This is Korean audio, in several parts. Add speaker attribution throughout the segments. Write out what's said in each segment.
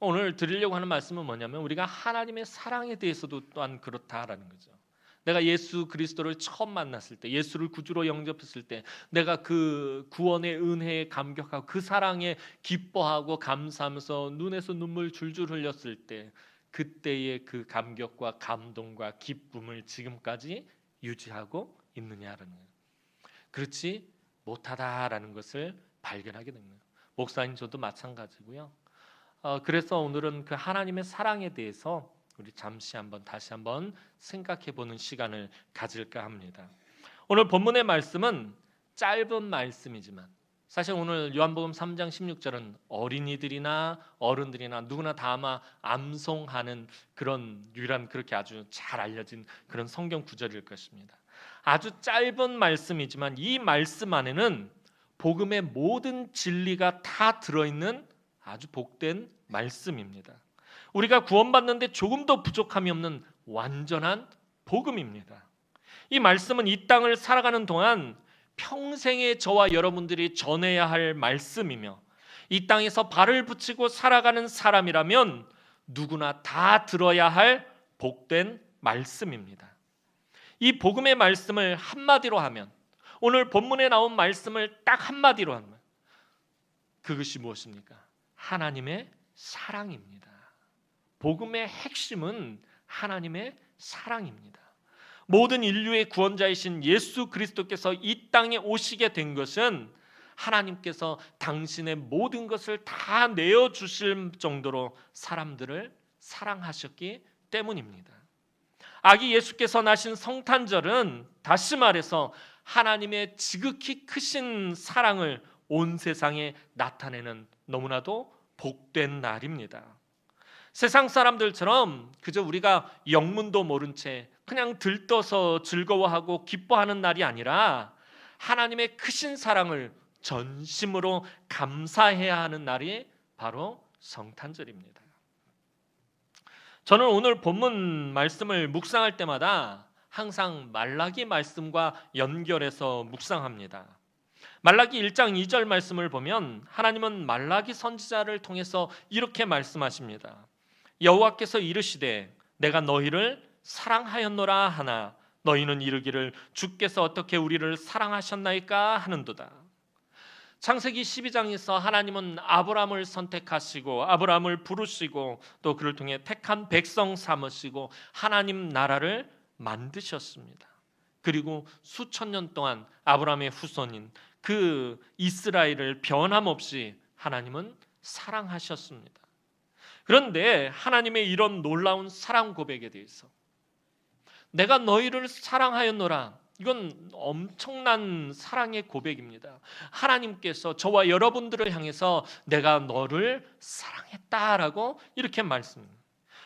Speaker 1: 오늘 드리려고 하는 말씀은 뭐냐면 우리가 하나님의 사랑에 대해서도 또한 그렇다라는 거죠. 내가 예수 그리스도를 처음 만났을 때, 예수를 구주로 영접했을 때 내가 그 구원의 은혜에 감격하고 그 사랑에 기뻐하고 감사하면서 눈에서 눈물 줄줄 흘렸을 때 그때의 그 감격과 감동과 기쁨을 지금까지 유지하고 있느냐라는 거예요. 그렇지 못하다라는 것을 발견하게 된 거예요. 목사님 저도 마찬가지고요. 그래서 오늘은 그 하나님의 사랑에 대해서 우리 잠시 다시 한번 생각해 보는 시간을 가질까 합니다. 오늘 본문의 말씀은 짧은 말씀이지만 사실 오늘 요한복음 3장 16절은 어린이들이나 어른들이나 누구나 다 아마 암송하는 그런 유일한 그렇게 아주 잘 알려진 그런 성경 구절일 것입니다. 아주 짧은 말씀이지만 이 말씀 안에는 복음의 모든 진리가 다 들어있는 아주 복된 말씀입니다. 우리가 구원받는데 조금도 부족함이 없는 완전한 복음입니다. 이 말씀은 이 땅을 살아가는 동안 평생에 저와 여러분들이 전해야 할 말씀이며 이 땅에서 발을 붙이고 살아가는 사람이라면 누구나 다 들어야 할 복된 말씀입니다. 이 복음의 말씀을 한마디로 하면 오늘 본문에 나온 말씀을 딱 한마디로 하면 그것이 무엇입니까? 하나님의 사랑입니다. 복음의 핵심은 하나님의 사랑입니다. 모든 인류의 구원자이신 예수 그리스도께서 이 땅에 오시게 된 것은 하나님께서 당신의 모든 것을 다 내어주실 정도로 사람들을 사랑하셨기 때문입니다. 아기 예수께서 나신 성탄절은 다시 말해서 하나님의 지극히 크신 사랑을 온 세상에 나타내는 너무나도 복된 날입니다. 세상 사람들처럼 그저 우리가 영문도 모른 채 그냥 들떠서 즐거워하고 기뻐하는 날이 아니라 하나님의 크신 사랑을 전심으로 감사해야 하는 날이 바로 성탄절입니다. 저는 오늘 본문 말씀을 묵상할 때마다 항상 말라기 말씀과 연결해서 묵상합니다. 말라기 1장 2절 말씀을 보면 하나님은 말라기 선지자를 통해서 이렇게 말씀하십니다. 여호와께서 이르시되 내가 너희를 사랑하였노라 하나 너희는 이르기를 주께서 어떻게 우리를 사랑하셨나이까 하는도다. 창세기 12장에서 하나님은 아브라함을 선택하시고 아브라함을 부르시고 또 그를 통해 택한 백성 삼으시고 하나님 나라를 만드셨습니다. 그리고 수천 년 동안 아브라함의 후손인 그 이스라엘을 변함없이 하나님은 사랑하셨습니다. 그런데 하나님의 이런 놀라운 사랑 고백에 대해서 내가 너희를 사랑하였노라, 이건 엄청난 사랑의 고백입니다. 하나님께서 저와 여러분들을 향해서 내가 너를 사랑했다라고 이렇게 말씀합니다.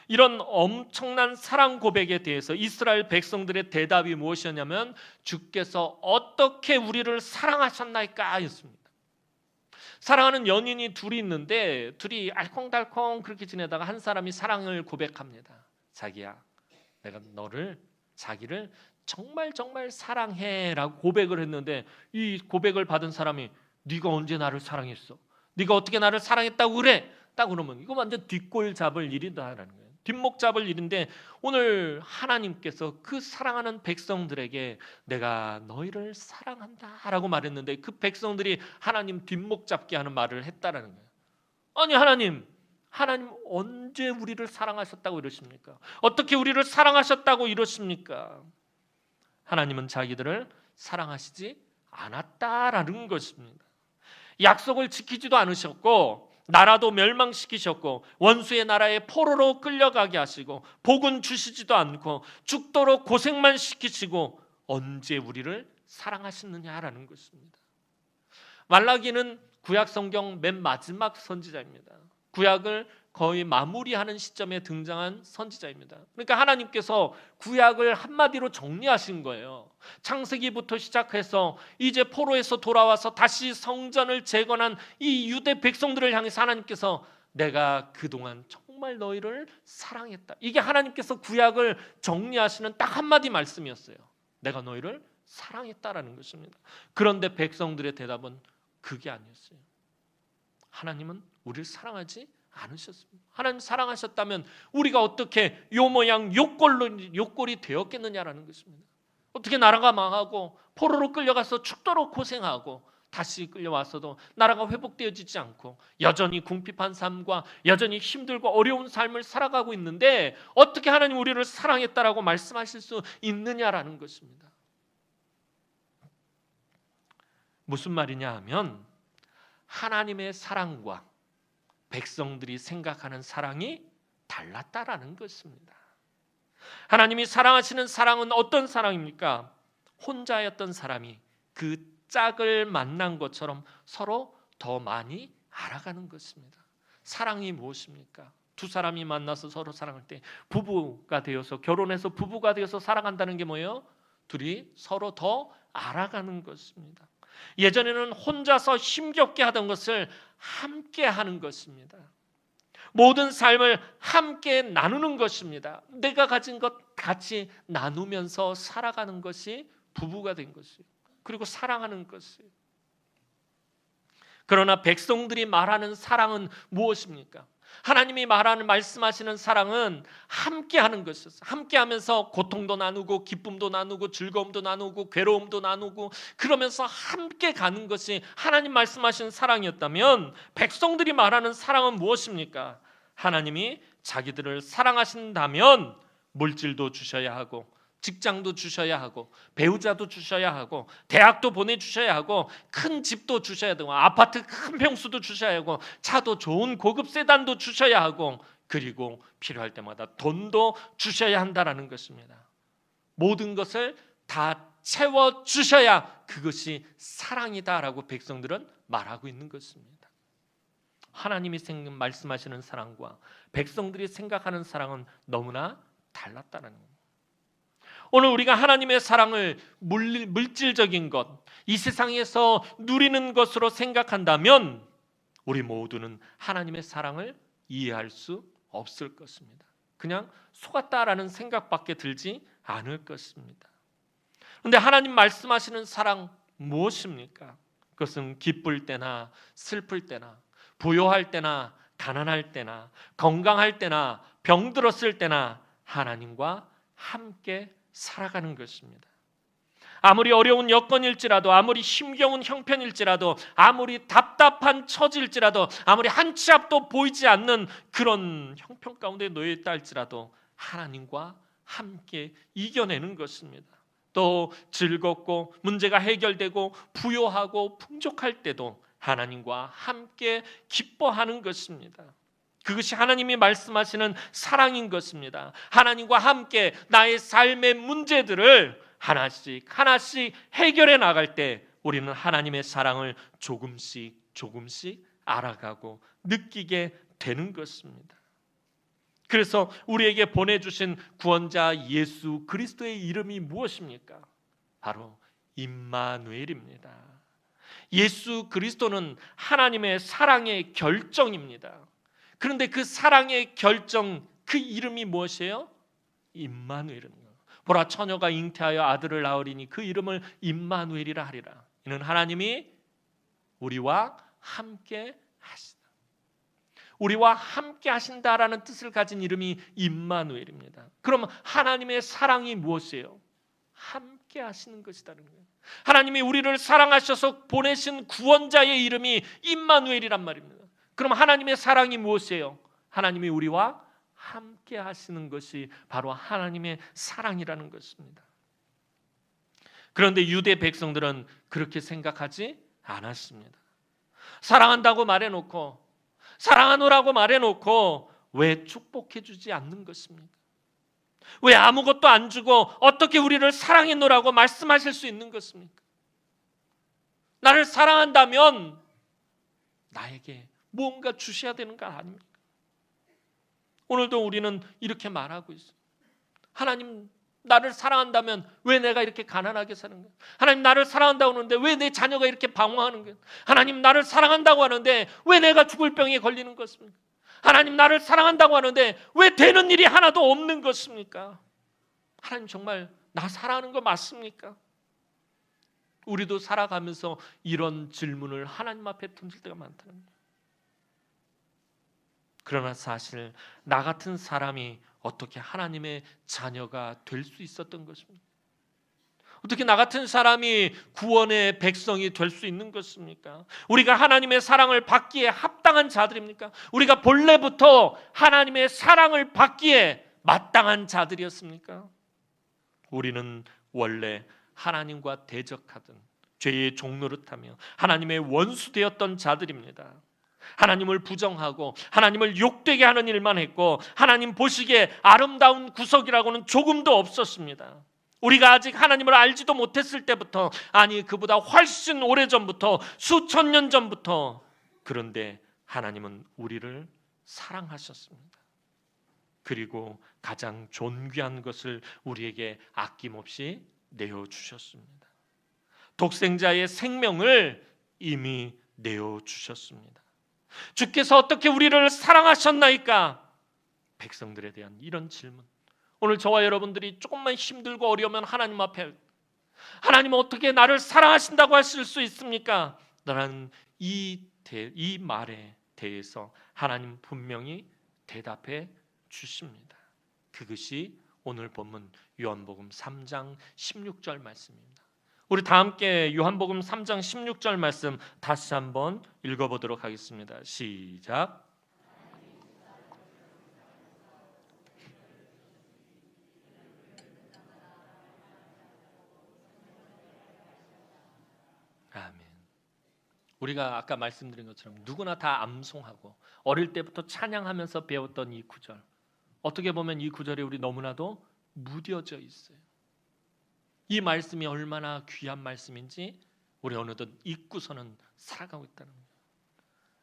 Speaker 1: 이런 엄청난 사랑 고백에 대해서 이스라엘 백성들의 대답이 무엇이었냐면 주께서 어떻게 우리를 사랑하셨나이까 였습니다. 사랑하는 연인이 둘이 있는데 둘이 알콩달콩 그렇게 지내다가 한 사람이 사랑을 고백합니다. 자기야, 내가 자기를 정말 사랑해라고 고백을 했는데 이 고백을 받은 사람이 네가 언제 나를 사랑했어? 네가 어떻게 나를 사랑했다고 그래? 딱 그러면 이거 완전 뒷골 잡을 일이다라는 거예요. 뒷목 잡을 일인데 오늘 하나님께서 그 사랑하는 백성들에게 내가 너희를 사랑한다라고 말했는데 그 백성들이 하나님 뒷목 잡게 하는 말을 했다라는 거예요. 아니 하나님 언제 우리를 사랑하셨다고 이러십니까? 어떻게 우리를 사랑하셨다고 이러십니까? 하나님은 자기들을 사랑하시지 않았다라는 것입니다. 약속을 지키지도 않으셨고 나라도 멸망시키셨고 원수의 나라에 포로로 끌려가게 하시고 복은 주시지도 않고 죽도록 고생만 시키시고 언제 우리를 사랑하시느냐라는 것입니다. 말라기는 구약 성경 맨 마지막 선지자입니다. 구약을 거의 마무리하는 시점에 등장한 선지자입니다. 그러니까 하나님께서 구약을 한마디로 정리하신 거예요. 창세기부터 시작해서 이제 포로에서 돌아와서 다시 성전을 재건한 이 유대 백성들을 향해서 하나님께서 내가 그동안 정말 너희를 사랑했다. 이게 하나님께서 구약을 정리하시는 딱 한마디 말씀이었어요. 내가 너희를 사랑했다라는 것입니다. 그런데 백성들의 대답은 그게 아니었어요. 하나님은 우리를 사랑하지 않으셨습니다. 하나님 사랑하셨다면 우리가 어떻게 요 모양 요꼴이 되었겠느냐라는 것입니다. 어떻게 나라가 망하고 포로로 끌려가서 죽도록 고생하고 다시 끌려왔어도 나라가 회복되어지지 않고 여전히 궁핍한 삶과 여전히 힘들고 어려운 삶을 살아가고 있는데 어떻게 하나님 우리를 사랑했다라고 말씀하실 수 있느냐라는 것입니다. 무슨 말이냐 하면 하나님의 사랑과 백성들이 생각하는 사랑이 달랐다라는 것입니다. 하나님이 사랑하시는 사랑은 어떤 사랑입니까? 혼자였던 사람이 그 짝을 만난 것처럼 서로 더 많이 알아가는 것입니다. 사랑이 무엇입니까? 두 사람이 만나서 서로 사랑할 때 부부가 되어서 결혼해서 부부가 되어서 살아간다는 게 뭐예요? 둘이 서로 더 알아가는 것입니다. 예전에는 혼자서 힘겹게 하던 것을 함께 하는 것입니다. 모든 삶을 함께 나누는 것입니다. 내가 가진 것 같이 나누면서 살아가는 것이 부부가 된 것이에요. 그리고 사랑하는 것이에요. 그러나 백성들이 말하는 사랑은 무엇입니까? 하나님이 말씀하시는 사랑은 함께하는 것이었어요. 함께하면서 고통도 나누고 기쁨도 나누고 즐거움도 나누고 괴로움도 나누고 그러면서 함께 가는 것이 하나님 말씀하시는 사랑이었다면 백성들이 말하는 사랑은 무엇입니까? 하나님이 자기들을 사랑하신다면 물질도 주셔야 하고 직장도 주셔야 하고 배우자도 주셔야 하고 대학도 보내주셔야 하고 큰 집도 주셔야 되고 아파트 큰 평수도 주셔야 하고 차도 좋은 고급 세단도 주셔야 하고 그리고 필요할 때마다 돈도 주셔야 한다라는 것입니다. 모든 것을 다 채워주셔야 그것이 사랑이다라고 백성들은 말하고 있는 것입니다. 하나님이 말씀하시는 사랑과 백성들이 생각하는 사랑은 너무나 달랐다는 겁니다. 오늘 우리가 하나님의 사랑을 물질적인 것, 이 세상에서 누리는 것으로 생각한다면 우리 모두는 하나님의 사랑을 이해할 수 없을 것입니다. 그냥 속았다라는 생각밖에 들지 않을 것입니다. 그런데 하나님 말씀하시는 사랑 무엇입니까? 그것은 기쁠 때나 슬플 때나 부요할 때나 가난할 때나 건강할 때나 병들었을 때나 하나님과 함께 살아가는 것입니다. 아무리 어려운 여건일지라도 아무리 힘겨운 형편일지라도 아무리 답답한 처지일지라도 아무리 한 치 앞도 보이지 않는 그런 형편 가운데 놓여 있다 할지라도 하나님과 함께 이겨내는 것입니다. 또 즐겁고 문제가 해결되고 부요하고 풍족할 때도 하나님과 함께 기뻐하는 것입니다. 그것이 하나님이 말씀하시는 사랑인 것입니다. 하나님과 함께 나의 삶의 문제들을 하나씩 해결해 나갈 때 우리는 하나님의 사랑을 조금씩 알아가고 느끼게 되는 것입니다. 그래서 우리에게 보내주신 구원자 예수 그리스도의 이름이 무엇입니까? 바로 임마누엘입니다. 예수 그리스도는 하나님의 사랑의 결정입니다. 그런데 그 사랑의 결정, 그 이름이 무엇이에요? 임마누엘입니다. 보라, 처녀가 잉태하여 아들을 낳으리니 그 이름을 임마누엘이라 하리라. 이는 하나님이 우리와 함께 하시다. 우리와 함께 하신다라는 뜻을 가진 이름이 임마누엘입니다. 그럼 하나님의 사랑이 무엇이에요? 함께 하시는 것이라는 거예요. 하나님이 우리를 사랑하셔서 보내신 구원자의 이름이 임마누엘이란 말입니다. 그럼 하나님의 사랑이 무엇이에요? 하나님이 우리와 함께 하시는 것이 바로 하나님의 사랑이라는 것입니다. 그런데 유대 백성들은 그렇게 생각하지 않았습니다. 사랑한다고 말해놓고 사랑하노라고 말해놓고 왜 축복해 주지 않는 것입니까? 왜 아무것도 안 주고 어떻게 우리를 사랑했노라고 말씀하실 수 있는 것입니까? 나를 사랑한다면 나에게 뭔가 주셔야 되는 거 아닙니까? 오늘도 우리는 이렇게 말하고 있어요. 하나님, 나를 사랑한다면 왜 내가 이렇게 가난하게 사는 거예요? 하나님, 나를 사랑한다고 하는데 왜 내 자녀가 이렇게 방황하는 거예요? 하나님, 나를 사랑한다고 하는데 왜 내가 죽을 병에 걸리는 것입니까? 하나님, 나를 사랑한다고 하는데 왜 되는 일이 하나도 없는 것입니까? 하나님, 정말 나 사랑하는 거 맞습니까? 우리도 살아가면서 이런 질문을 하나님 앞에 던질 때가 많다는 거예요. 그러나 사실 나 같은 사람이 어떻게 하나님의 자녀가 될 수 있었던 것입니까? 어떻게 나 같은 사람이 구원의 백성이 될 수 있는 것입니까? 우리가 하나님의 사랑을 받기에 합당한 자들입니까? 우리가 본래부터 하나님의 사랑을 받기에 마땅한 자들이었습니까? 우리는 원래 하나님과 대적하던 죄의 종노릇하며 하나님의 원수되었던 자들입니다. 하나님을 부정하고 하나님을 욕되게 하는 일만 했고 하나님 보시기에 아름다운 구석이라고는 조금도 없었습니다. 우리가 아직 하나님을 알지도 못했을 때부터, 아니 그보다 훨씬 오래전부터, 수천 년 전부터, 그런데 하나님은 우리를 사랑하셨습니다. 그리고 가장 존귀한 것을 우리에게 아낌없이 내어주셨습니다. 독생자의 생명을 이미 내어주셨습니다. 주께서 어떻게 우리를 사랑하셨나이까? 백성들에 대한 이런 질문, 오늘 저와 여러분들이 조금만 힘들고 어려우면 하나님 앞에 하나님은 어떻게 나를 사랑하신다고 하실 수 있습니까? 라는 이 말에 대해서 하나님 분명히 대답해 주십니다. 그것이 오늘 본문 요한복음 3장 16절 말씀입니다. 우리 다 함께 요한복음 3장 16절 말씀 다시 한번 읽어보도록 하겠습니다. 시작. 아멘. 우리가 아까 말씀드린 것처럼 누구나 다 암송하고 어릴 때부터 찬양하면서 배웠던 이 구절, 어떻게 보면 이 구절에 우리 너무나도 무뎌져 있어요. 이 말씀이 얼마나 귀한 말씀인지 우리 어느덧 잊고서는 살아가고 있다는 거예요.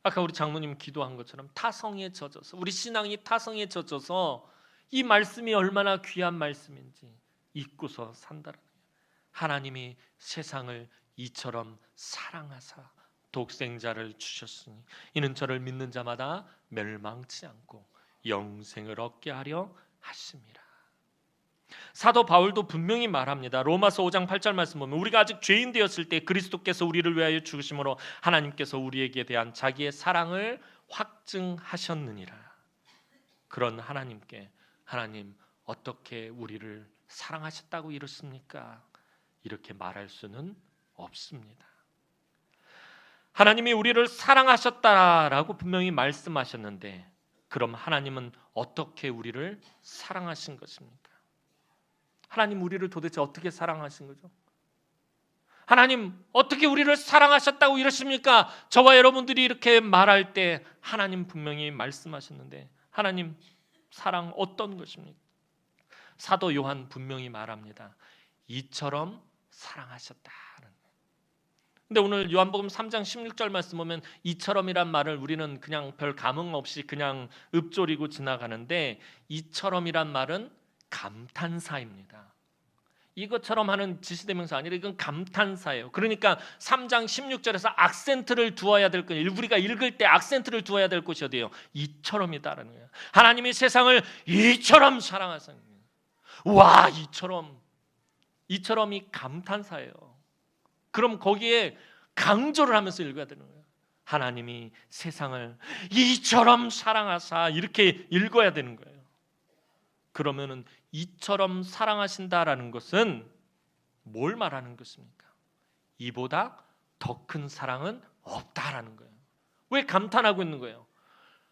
Speaker 1: 아까 우리 장로님 기도한 것처럼 타성에 젖어서, 우리 신앙이 타성에 젖어서 이 말씀이 얼마나 귀한 말씀인지 잊고서 산다는 거예요. 하나님이 세상을 이처럼 사랑하사 독생자를 주셨으니 이는 저를 믿는 자마다 멸망치 않고 영생을 얻게 하려 하심이라. 사도 바울도 분명히 말합니다. 로마서 5장 8절 말씀 보면 우리가 아직 죄인 되었을 때 그리스도께서 우리를 위하여 죽으심으로 하나님께서 우리에게 대한 자기의 사랑을 확증하셨느니라. 그런 하나님께 하나님 어떻게 우리를 사랑하셨다고 이렇습니까? 이렇게 말할 수는 없습니다. 하나님이 우리를 사랑하셨다라고 분명히 말씀하셨는데, 그럼 하나님은 어떻게 우리를 사랑하신 것입니까? 하나님 우리를 도대체 어떻게 사랑하신 거죠? 하나님 어떻게 우리를 사랑하셨다고 이러십니까? 저와 여러분들이 이렇게 말할 때 하나님 분명히 말씀하셨는데, 하나님 사랑 어떤 것입니까? 사도 요한 분명히 말합니다. 이처럼 사랑하셨다는. 근데 오늘 요한복음 3장 16절 말씀 보면 이처럼이란 말을 우리는 그냥 별 감흥 없이 그냥 읊조리고 지나가는데, 이처럼이란 말은 감탄사입니다. 이것처럼 하는 지시대명사 아니라 이건 감탄사예요. 그러니까 3장 16절에서 악센트를 두어야 될 거예요. 우리가 읽을 때 악센트를 두어야 될 것이 어디예요? 이처럼이다라는 거예요. 하나님이 세상을 이처럼 사랑하셨어요. 와, 이처럼이 감탄사예요. 그럼 거기에 강조를 하면서 읽어야 되는 거예요. 하나님이 세상을 이처럼 사랑하사, 이렇게 읽어야 되는 거예요. 그러면은 이처럼 사랑하신다라는 것은 뭘 말하는 것입니까? 이보다 더 큰 사랑은 없다라는 거예요. 왜 감탄하고 있는 거예요?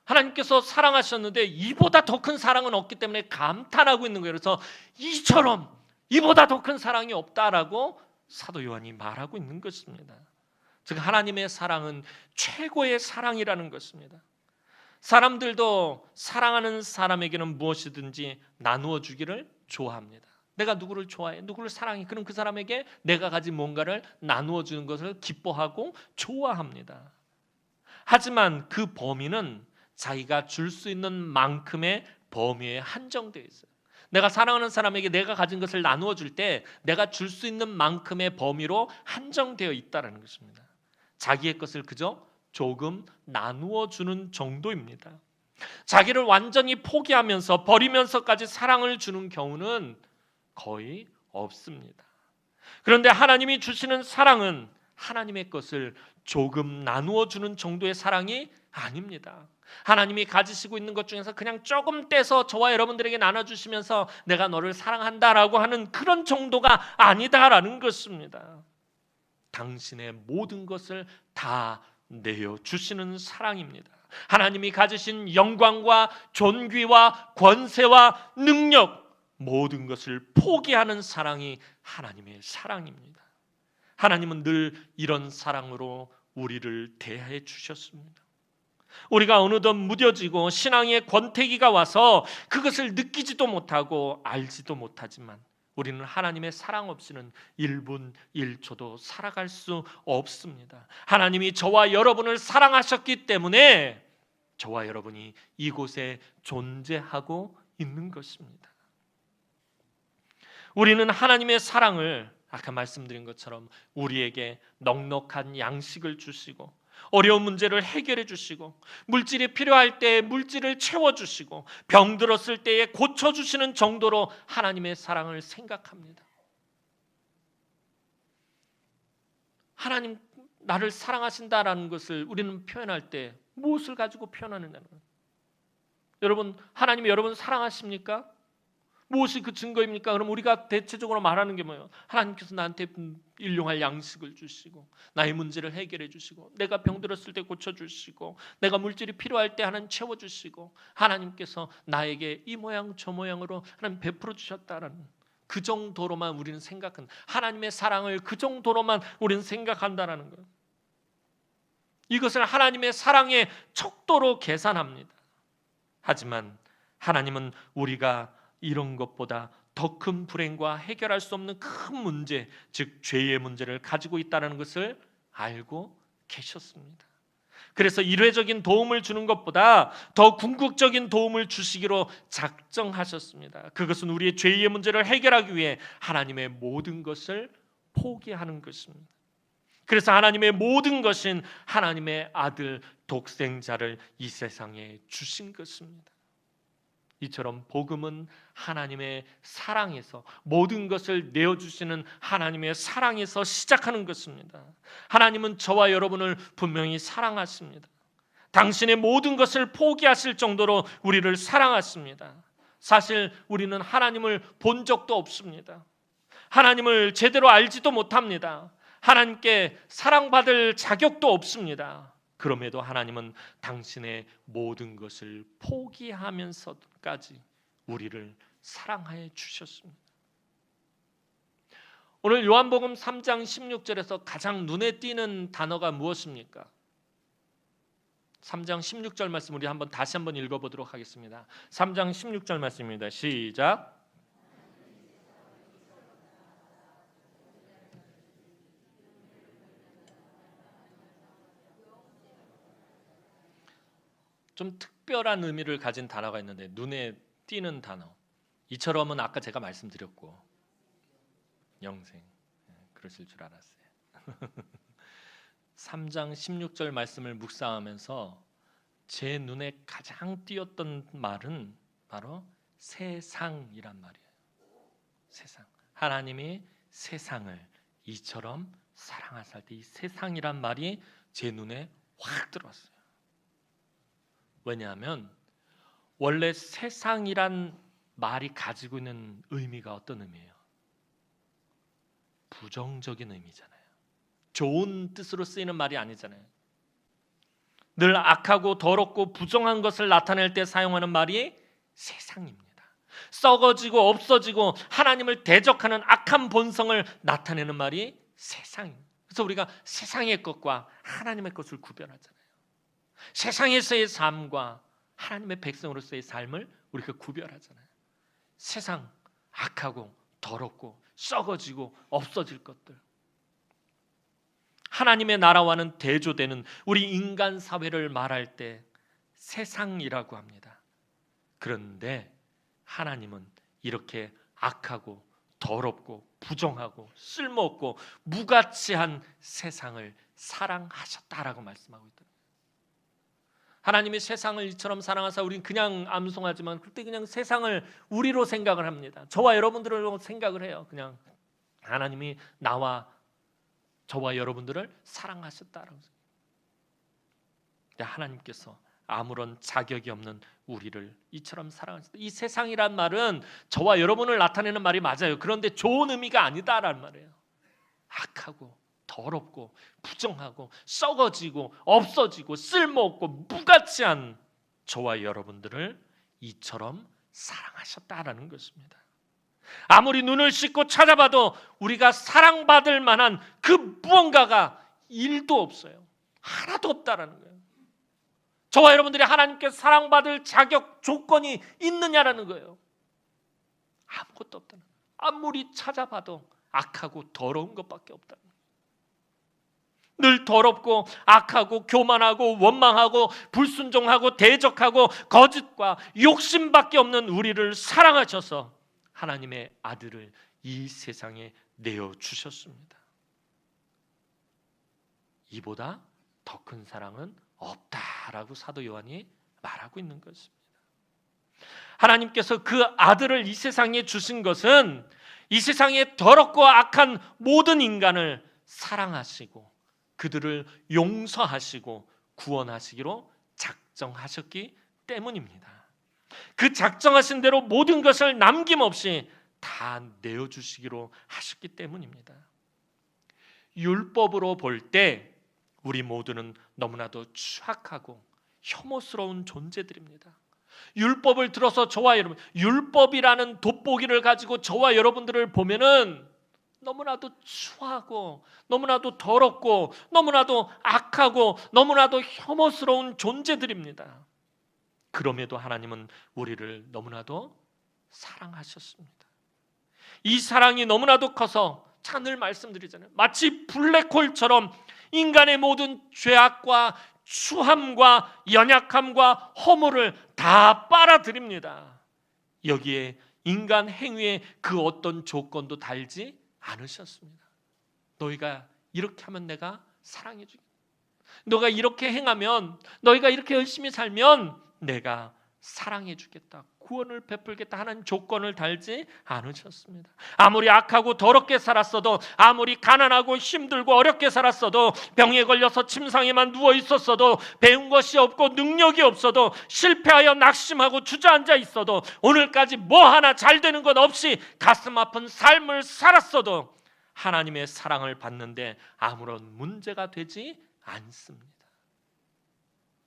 Speaker 1: 하나님께서 사랑하셨는데 이보다 더 큰 사랑은 없기 때문에 감탄하고 있는 거예요. 그래서 이처럼, 이보다 더 큰 사랑이 없다라고 사도 요한이 말하고 있는 것입니다. 즉 하나님의 사랑은 최고의 사랑이라는 것입니다. 사람들도 사랑하는 사람에게는 무엇이든지 나누어 주기를 좋아합니다. 내가 누구를 좋아해, 누구를 사랑해, 그럼 그 사람에게 내가 가진 뭔가를 나누어 주는 것을 기뻐하고 좋아합니다. 하지만 그 범위는 자기가 줄 수 있는 만큼의 범위에 한정되어 있어요. 내가 사랑하는 사람에게 내가 가진 것을 나누어 줄 때 내가 줄 수 있는 만큼의 범위로 한정되어 있다는 것입니다. 자기의 것을 그저 조금 나누어 주는 정도입니다. 자기를 완전히 포기하면서 버리면서까지 사랑을 주는 경우는 거의 없습니다. 그런데 하나님이 주시는 사랑은 하나님의 것을 조금 나누어 주는 정도의 사랑이 아닙니다. 하나님이 가지시고 있는 것 중에서 그냥 조금 떼서 저와 여러분들에게 나눠주시면서 내가 너를 사랑한다라고 하는 그런 정도가 아니다라는 것입니다. 당신의 모든 것을 다 내어주시는 사랑입니다. 하나님이 가지신 영광과 존귀와 권세와 능력, 모든 것을 포기하는 사랑이 하나님의 사랑입니다. 하나님은 늘 이런 사랑으로 우리를 대해 주셨습니다. 우리가 어느덧 무뎌지고 신앙의 권태기가 와서 그것을 느끼지도 못하고 알지도 못하지만 우리는 하나님의 사랑 없이는 1분 1초도 살아갈 수 없습니다. 하나님이 저와 여러분을 사랑하셨기 때문에 저와 여러분이 이곳에 존재하고 있는 것입니다. 우리는 하나님의 사랑을 아까 말씀드린 것처럼 우리에게 넉넉한 양식을 주시고 어려운 문제를 해결해 주시고 물질이 필요할 때 물질을 채워주시고 병들었을 때에 고쳐주시는 정도로 하나님의 사랑을 생각합니다. 하나님 나를 사랑하신다라는 것을 우리는 표현할 때 무엇을 가지고 표현하느냐는 거예요. 여러분, 하나님이 여러분 사랑하십니까? 무엇이 그 증거입니까? 그럼 우리가 대체적으로 말하는 게 뭐예요? 하나님께서 나한테 일용할 양식을 주시고 나의 문제를 해결해 주시고 내가 병들었을 때 고쳐주시고 내가 물질이 필요할 때 하나님 채워주시고 하나님께서 나에게 이 모양 저 모양으로 하나님 베풀어 주셨다라는 그 정도로만 우리는 생각한 하나님의 사랑을 그 정도로만 우리는 생각한다라는 거예요. 이것을 하나님의 사랑의 척도로 계산합니다. 하지만 하나님은 우리가 이런 것보다 더 큰 불행과 해결할 수 없는 큰 문제, 즉 죄의 문제를 가지고 있다는 것을 알고 계셨습니다. 그래서 일회적인 도움을 주는 것보다 더 궁극적인 도움을 주시기로 작정하셨습니다. 그것은 우리의 죄의 문제를 해결하기 위해 하나님의 모든 것을 포기하는 것입니다. 그래서 하나님의 모든 것인 하나님의 아들 독생자를 이 세상에 주신 것입니다. 이처럼 복음은 하나님의 사랑에서 모든 것을 내어주시는 하나님의 사랑에서 시작하는 것입니다. 하나님은 저와 여러분을 분명히 사랑하십니다. 당신의 모든 것을 포기하실 정도로 우리를 사랑하십니다. 사실 우리는 하나님을 본 적도 없습니다. 하나님을 제대로 알지도 못합니다. 하나님께 사랑받을 자격도 없습니다. 그럼에도 하나님은 당신의 모든 것을 포기하면서까지 우리를 사랑하여 주셨습니다. 오늘 요한복음 3장 16절에서 가장 눈에 띄는 단어가 무엇입니까? 3장 16절 말씀 우리 다시 한번 읽어보도록 하겠습니다. 3장 16절 말씀입니다. 시작. 좀 특별한 의미를 가진 단어가 있는데 눈에 띄는 단어. 이처럼은 아까 제가 말씀드렸고 영생 그러실 줄 알았어요. 3장 16절 말씀을 묵상하면서 제 눈에 가장 띄었던 말은 바로 세상이란 말이에요. 세상. 하나님이 세상을 이처럼 사랑하실 때 이 세상이란 말이 제 눈에 확 들어왔어요. 왜냐하면 원래 세상이란 말이 가지고 있는 의미가 어떤 의미예요? 부정적인 의미잖아요. 좋은 뜻으로 쓰이는 말이 아니잖아요. 늘 악하고 더럽고 부정한 것을 나타낼 때 사용하는 말이 세상입니다. 썩어지고 없어지고 하나님을 대적하는 악한 본성을 나타내는 말이 세상입니다. 그래서 우리가 세상의 것과 하나님의 것을 구별하잖아요. 세상에서의 삶과 하나님의 백성으로서의 삶을 우리가 구별하잖아요. 세상 악하고 더럽고 썩어지고 없어질 것들, 하나님의 나라와는 대조되는 우리 인간 사회를 말할 때 세상이라고 합니다. 그런데 하나님은 이렇게 악하고 더럽고 부정하고 쓸모없고 무가치한 세상을 사랑하셨다라고 말씀하고 있다. 하나님이 세상을 이처럼 사랑하사 우리는 그냥 암송하지만 그때 그냥 세상을 우리로 생각을 합니다. 저와 여러분들로 생각을 해요. 그냥 하나님이 저와 여러분들을 사랑하셨다라고. 하나님께서 아무런 자격이 없는 우리를 이처럼 사랑하셨다. 이 세상이란 말은 저와 여러분을 나타내는 말이 맞아요. 그런데 좋은 의미가 아니다라는 말이에요. 악하고 더럽고 부정하고 썩어지고 없어지고 쓸모없고 무가치한 저와 여러분들을 이처럼 사랑하셨다라는 것입니다. 아무리 눈을 씻고 찾아봐도 우리가 사랑받을 만한 그 무언가가 1도 없어요. 하나도 없다라는 거예요. 저와 여러분들이 하나님께 사랑받을 자격 조건이 있느냐라는 거예요. 아무것도 없다는 거예요. 아무리 찾아봐도 악하고 더러운 것밖에 없다는 거예요. 늘 더럽고 악하고 교만하고 원망하고 불순종하고 대적하고 거짓과 욕심밖에 없는 우리를 사랑하셔서 하나님의 아들을 이 세상에 내어주셨습니다. 이보다 더 큰 사랑은 없다라고 사도 요한이 말하고 있는 것입니다. 하나님께서 그 아들을 이 세상에 주신 것은 이 세상에 더럽고 악한 모든 인간을 사랑하시고 그들을 용서하시고 구원하시기로 작정하셨기 때문입니다. 그 작정하신 대로 모든 것을 남김없이 다 내어주시기로 하셨기 때문입니다. 율법으로 볼 때 우리 모두는 너무나도 추악하고 혐오스러운 존재들입니다. 율법을 들어서 저와 여러분, 율법이라는 돋보기를 가지고 저와 여러분들을 보면은 너무나도 추하고 너무나도 더럽고 너무나도 악하고 너무나도 혐오스러운 존재들입니다. 그럼에도 하나님은 우리를 너무나도 사랑하셨습니다. 이 사랑이 너무나도 커서 늘 말씀드리잖아요. 마치 블랙홀처럼 인간의 모든 죄악과 추함과 연약함과 허물을 다 빨아들입니다. 여기에 인간 행위에 그 어떤 조건도 달지 않으셨습니다. 너희가 이렇게 하면 내가 사랑해 주겠다. 너가 이렇게 행하면, 너희가 이렇게 열심히 살면 내가 사랑해 주겠다, 구원을 베풀겠다 하는 조건을 달지 않으셨습니다. 아무리 악하고 더럽게 살았어도, 아무리 가난하고 힘들고 어렵게 살았어도, 병에 걸려서 침상에만 누워 있었어도, 배운 것이 없고 능력이 없어도, 실패하여 낙심하고 주저앉아 있어도, 오늘까지 뭐 하나 잘 되는 것 없이 가슴 아픈 삶을 살았어도 하나님의 사랑을 받는데 아무런 문제가 되지 않습니다.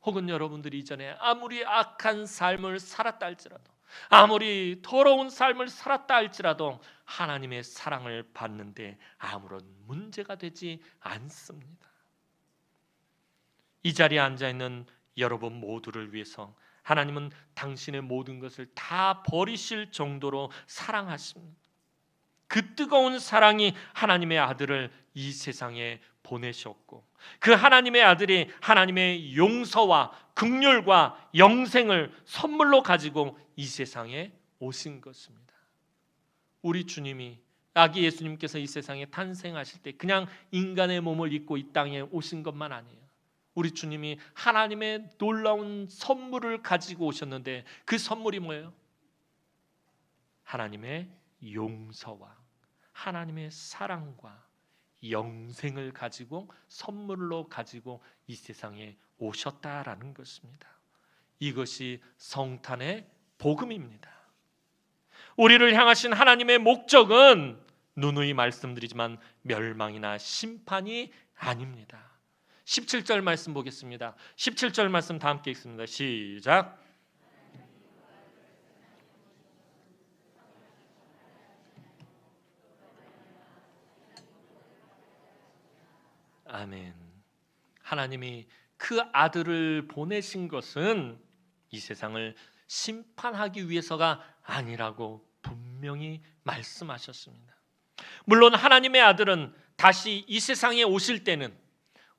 Speaker 1: 혹은 여러분들이 이전에 아무리 악한 삶을 살았다 할지라도, 아무리 더러운 삶을 살았다 할지라도 하나님의 사랑을 받는데 아무런 문제가 되지 않습니다. 이 자리에 앉아있는 여러분 모두를 위해서 하나님은 당신의 모든 것을 다 버리실 정도로 사랑하십니다. 그 뜨거운 사랑이 하나님의 아들을 이 세상에 보내셨고, 그 하나님의 아들이 하나님의 용서와 긍휼과 영생을 선물로 가지고 이 세상에 오신 것입니다. 우리 주님이, 아기 예수님께서 이 세상에 탄생하실 때 그냥 인간의 몸을 입고 이 땅에 오신 것만 아니에요. 우리 주님이 하나님의 놀라운 선물을 가지고 오셨는데 그 선물이 뭐예요? 하나님의 용서와 하나님의 사랑과 영생을 가지고 선물로 가지고 이 세상에 오셨다라는 것입니다. 이것이 성탄의 복음입니다. 우리를 향하신 하나님의 목적은 누누이 말씀드리지만 멸망이나 심판이 아닙니다. 17절 말씀 보겠습니다. 17절 말씀 다 함께 읽습니다. 시작. 아멘. 하나님이 그 아들을 보내신 것은 이 세상을 심판하기 위해서가 아니라고 분명히 말씀하셨습니다. 물론 하나님의 아들은 다시 이 세상에 오실 때는,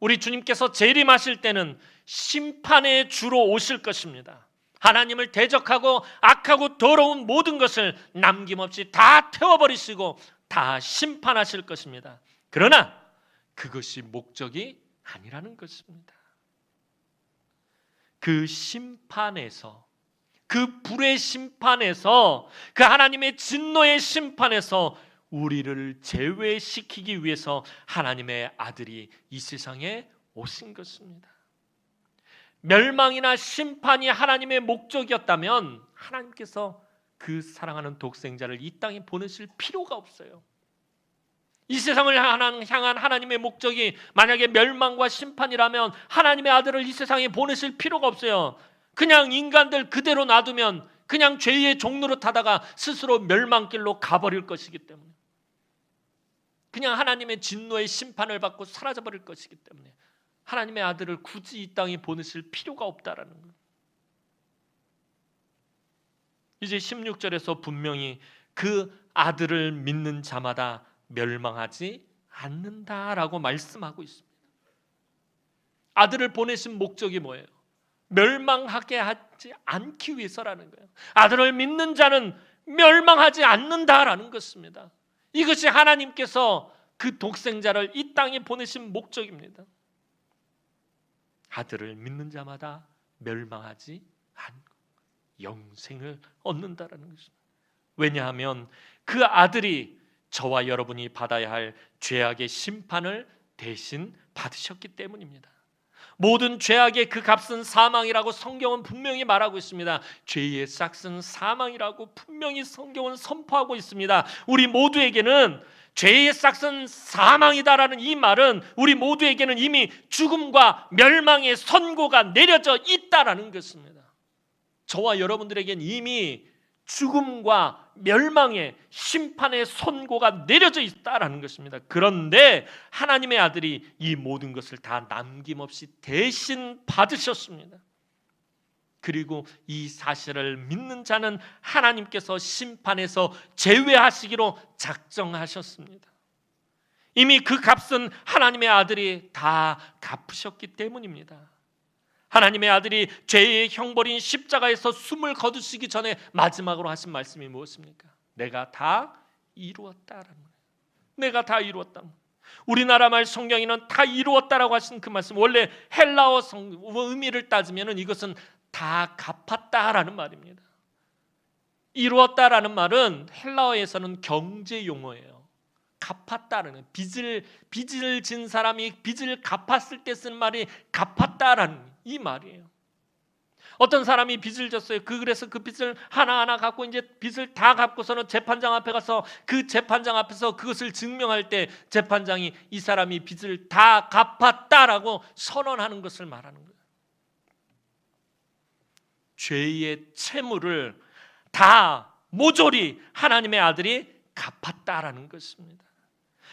Speaker 1: 우리 주님께서 재림하실 때는 심판의 주로 오실 것입니다. 하나님을 대적하고 악하고 더러운 모든 것을 남김없이 다 태워버리시고 다 심판하실 것입니다. 그러나 그것이 목적이 아니라는 것입니다. 그 심판에서, 그 불의 심판에서, 그 하나님의 진노의 심판에서 우리를 제외시키기 위해서 하나님의 아들이 이 세상에 오신 것입니다. 멸망이나 심판이 하나님의 목적이었다면 하나님께서 그 사랑하는 독생자를 이 땅에 보내실 필요가 없어요. 이 세상을 향한 하나님의 목적이 만약에 멸망과 심판이라면 하나님의 아들을 이 세상에 보내실 필요가 없어요. 그냥 인간들 그대로 놔두면 그냥 죄의 종로로 타다가 스스로 멸망길로 가버릴 것이기 때문에, 그냥 하나님의 진노의 심판을 받고 사라져버릴 것이기 때문에 하나님의 아들을 굳이 이 땅에 보내실 필요가 없다라는 거예요. 이제 16절에서 분명히 그 아들을 믿는 자마다 멸망하지 않는다라고 말씀하고 있습니다. 아들을 보내신 목적이 뭐예요? 멸망하게 하지 않기 위해서라는 거예요. 아들을 믿는 자는 멸망하지 않는다라는 것입니다. 이것이 하나님께서 그 독생자를 이 땅에 보내신 목적입니다. 아들을 믿는 자마다 멸망하지 않고 영생을 얻는다라는 것입니다. 왜냐하면 그 아들이 저와 여러분이 받아야 할 죄악의 심판을 대신 받으셨기 때문입니다. 모든 죄악의 그 값은 사망이라고 성경은 분명히 말하고 있습니다. 죄의 싹은 사망이라고 분명히 성경은 선포하고 있습니다. 우리 모두에게는 죄의 싹은 사망이다라는 이 말은 우리 모두에게는 이미 죽음과 멸망의 선고가 내려져 있다라는 것입니다. 저와 여러분들에게는 이미 죽음과 멸망의 심판의 선고가 내려져 있다라는 것입니다. 그런데 하나님의 아들이 이 모든 것을 다 남김없이 대신 받으셨습니다. 그리고 이 사실을 믿는 자는 하나님께서 심판에서 제외하시기로 작정하셨습니다. 이미 그 값은 하나님의 아들이 다 갚으셨기 때문입니다. 하나님의 아들이 죄의 형벌인 십자가에서 숨을 거두시기 전에 마지막으로 하신 말씀이 무엇입니까? 내가 다 이루었다라는 거예요. 내가 다 이루었다. 우리나라 말 성경에는 다 이루었다라고 하신 그 말씀, 원래 헬라어 의미를 따지면 이것은 다 갚았다라는 말입니다. 이루었다라는 말은 헬라어에서는 경제 용어예요. 갚았다라는, 빚을 진 사람이 빚을 갚았을 때 쓴 말이 갚았다라는 이 말이에요. 어떤 사람이 빚을 졌어요. 그래서 그 빚을 하나하나 갖고 이제 빚을 다 갚고서는 재판장 앞에 가서 그 재판장 앞에서 그것을 증명할 때 재판장이 이 사람이 빚을 다 갚았다라고 선언하는 것을 말하는 거예요. 죄의 채무를 다 모조리 하나님의 아들이 갚았다라는 것입니다.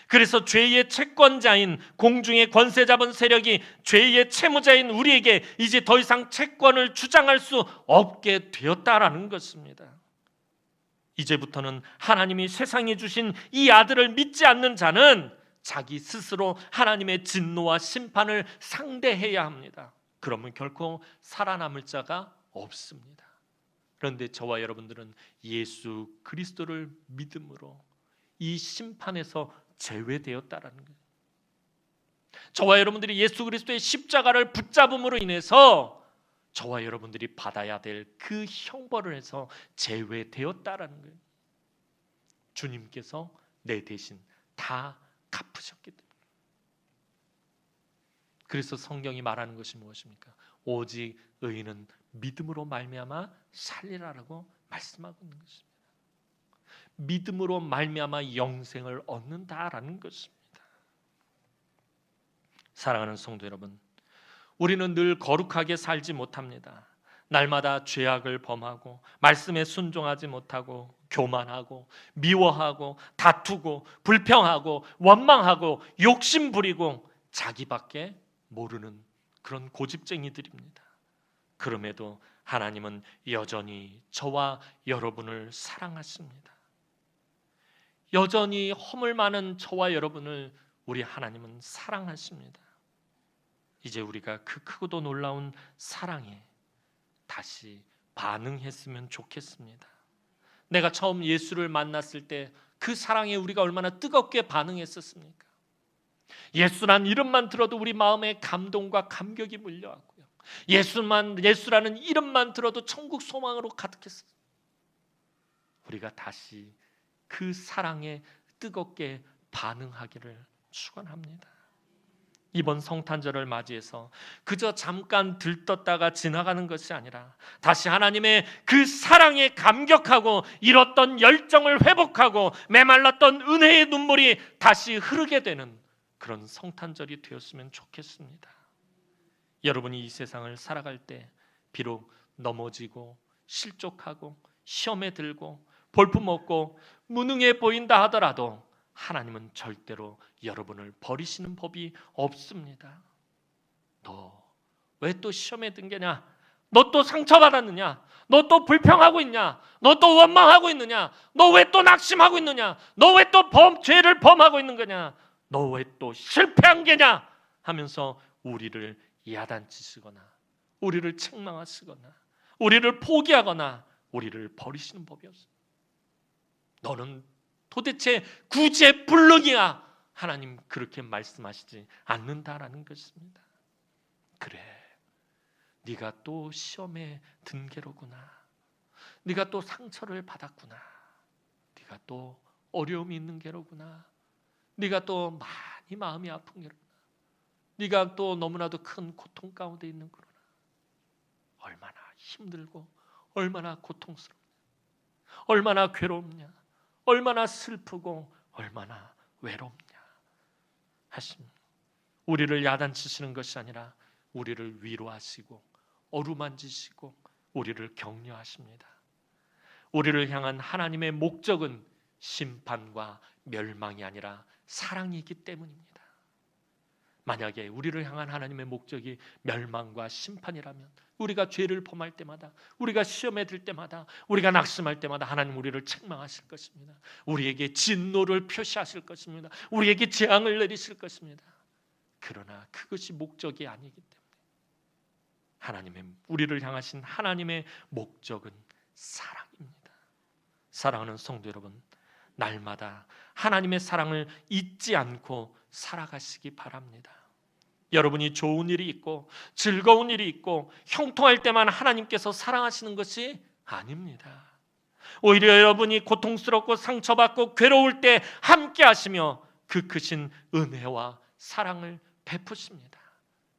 Speaker 1: 그래서 죄의 채권자인 공중의 권세 잡은 세력이 죄의 채무자인 우리에게 이제 더 이상 채권을 주장할 수 없게 되었다라는 것입니다. 이제부터는 하나님이 세상에 주신 이 아들을 믿지 않는 자는 자기 스스로 하나님의 진노와 심판을 상대해야 합니다. 그러면 결코 살아남을 자가 없습니다. 그런데 저와 여러분들은 예수 그리스도를 믿음으로 이 심판에서 제외되었다라는 거예요. 저와 여러분들이 예수 그리스도의 십자가를 붙잡음으로 인해서 저와 여러분들이 받아야 될 그 형벌을 해서 제외되었다라는 거예요. 주님께서 내 대신 다 갚으셨기 때문에. 그래서 성경이 말하는 것이 무엇입니까? 오직 의인은 믿음으로 말미암아 살리라라고 말씀하고 있는 것입니다. 믿음으로 말미암아 영생을 얻는다라는 것입니다. 사랑하는 성도 여러분, 우리는 늘 거룩하게 살지 못합니다. 날마다 죄악을 범하고 말씀에 순종하지 못하고 교만하고 미워하고 다투고 불평하고 원망하고 욕심 부리고 자기밖에 모르는 그런 고집쟁이들입니다. 그럼에도 하나님은 여전히 저와 여러분을 사랑하십니다. 여전히 허물 많은 저와 여러분을 우리 하나님은 사랑하십니다. 이제 우리가 그 크고도 놀라운 사랑에 다시 반응했으면 좋겠습니다. 내가 처음 예수를 만났을 때 그 사랑에 우리가 얼마나 뜨겁게 반응했었습니까? 예수란 이름만 들어도 우리 마음에 감동과 감격이 몰려왔고요. 예수라는 이름만 들어도 천국 소망으로 가득했어요. 우리가 다시 그 사랑에 뜨겁게 반응하기를 축원합니다. 이번 성탄절을 맞이해서 그저 잠깐 들떴다가 지나가는 것이 아니라 다시 하나님의 그 사랑에 감격하고 잃었던 열정을 회복하고 메말랐던 은혜의 눈물이 다시 흐르게 되는 그런 성탄절이 되었으면 좋겠습니다. 여러분이 이 세상을 살아갈 때 비록 넘어지고 실족하고 시험에 들고 볼품없고 무능해 보인다 하더라도 하나님은 절대로 여러분을 버리시는 법이 없습니다. 너 왜 또 시험에 든 게냐? 너 또 상처받았느냐? 너 또 불평하고 있냐? 너 또 원망하고 있느냐? 너 왜 또 낙심하고 있느냐? 너 왜 또 죄를 범하고 있는 거냐? 너 왜 또 실패한 게냐? 하면서 우리를 야단치시거나 우리를 책망하시거나 우리를 포기하거나 우리를 버리시는 법이 없습니다. 너는 도대체 구제불능이야. 하나님 그렇게 말씀하시지 않는다라는 것입니다. 그래, 네가 또 시험에 든 게로구나. 네가 또 상처를 받았구나. 네가 또 어려움이 있는 게로구나. 네가 또 많이 마음이 아픈 게로구나. 네가 또 너무나도 큰 고통 가운데 있는 거구나. 얼마나 힘들고 얼마나 고통스럽냐. 얼마나 괴롭냐. 얼마나 슬프고 얼마나 외롭냐 하십니다. 우리를 야단치시는 것이 아니라 우리를 위로하시고 어루만지시고 우리를 격려하십니다. 우리를 향한 하나님의 목적은 심판과 멸망이 아니라 사랑이기 때문입니다. 만약에 우리를 향한 하나님의 목적이 멸망과 심판이라면 우리가 죄를 범할 때마다, 우리가 시험에 들 때마다, 우리가 낙심할 때마다 하나님 우리를 책망하실 것입니다. 우리에게 진노를 표시하실 것입니다. 우리에게 재앙을 내리실 것입니다. 그러나 그것이 목적이 아니기 때문에 우리를 향하신 하나님의 목적은 사랑입니다. 사랑하는 성도 여러분, 날마다 하나님의 사랑을 잊지 않고 살아가시기 바랍니다. 여러분이 좋은 일이 있고 즐거운 일이 있고 형통할 때만 하나님께서 사랑하시는 것이 아닙니다. 오히려 여러분이 고통스럽고 상처받고 괴로울 때 함께 하시며 그 크신 은혜와 사랑을 베푸십니다.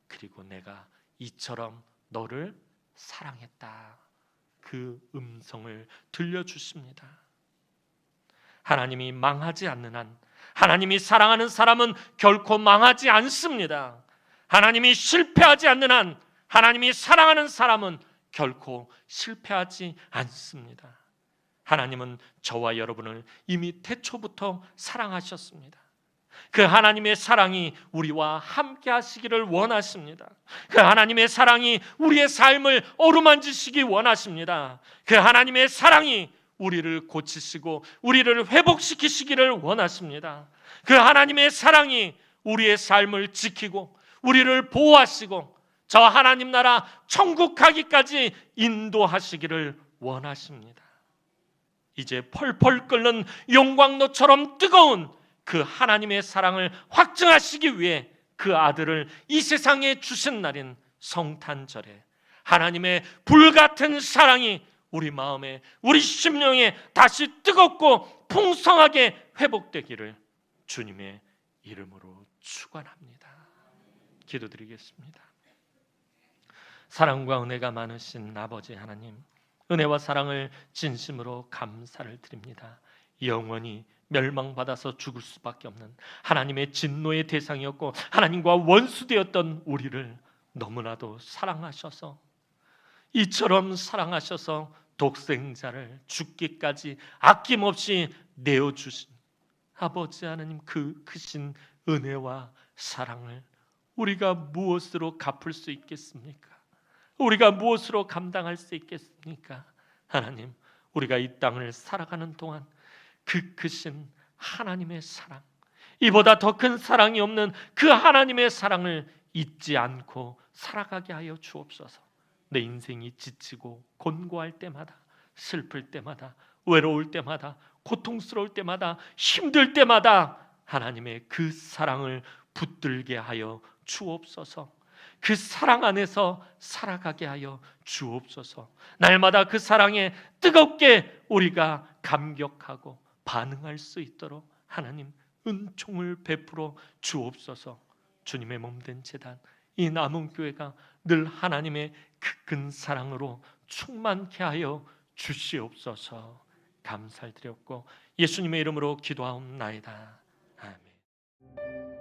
Speaker 1: 그리고 내가 이처럼 너를 사랑했다. 그 음성을 들려주십니다. 하나님이 망하지 않는 한, 하나님이 사랑하는 사람은 결코 망하지 않습니다. 하나님이 실패하지 않는 한, 하나님이 사랑하는 사람은 결코 실패하지 않습니다. 하나님은 저와 여러분을 이미 태초부터 사랑하셨습니다. 그 하나님의 사랑이 우리와 함께 하시기를 원하십니다. 그 하나님의 사랑이 우리의 삶을 어루만지시기 원하십니다. 그 하나님의 사랑이 우리를 고치시고 우리를 회복시키시기를 원하십니다. 그 하나님의 사랑이 우리의 삶을 지키고 우리를 보호하시고 저 하나님 나라 천국 가기까지 인도하시기를 원하십니다. 이제 펄펄 끓는 용광로처럼 뜨거운 그 하나님의 사랑을 확증하시기 위해 그 아들을 이 세상에 주신 날인 성탄절에 하나님의 불같은 사랑이 우리 마음에, 우리 심령에 다시 뜨겁고 풍성하게 회복되기를 주님의 이름으로 축원합니다. 기도드리겠습니다. 사랑과 은혜가 많으신 아버지 하나님, 은혜와 사랑을 진심으로 감사를 드립니다. 영원히 멸망받아서 죽을 수밖에 없는 하나님의 진노의 대상이었고 하나님과 원수되었던 우리를 너무나도 사랑하셔서, 이처럼 사랑하셔서 독생자를 죽기까지 아낌없이 내어주신 아버지 하나님, 그 크신 은혜와 사랑을 우리가 무엇으로 갚을 수 있겠습니까? 우리가 무엇으로 감당할 수 있겠습니까? 하나님, 우리가 이 땅을 살아가는 동안 그 크신 하나님의 사랑, 이보다 더 큰 사랑이 없는 그 하나님의 사랑을 잊지 않고 살아가게 하여 주옵소서. 내 인생이 지치고 곤고할 때마다, 슬플 때마다, 외로울 때마다, 고통스러울 때마다, 힘들 때마다 하나님의 그 사랑을 붙들게 하여 주옵소서. 그 사랑 안에서 살아가게 하여 주옵소서. 날마다 그 사랑에 뜨겁게 우리가 감격하고 반응할 수 있도록 하나님 은총을 베풀어 주옵소서. 주님의 몸된 제단, 이 남은 교회가 늘 하나님의 큰 사랑으로 충만케 하여 주시옵소서. 감사를 드렸고 예수님의 이름으로 기도하옵나이다. 아멘.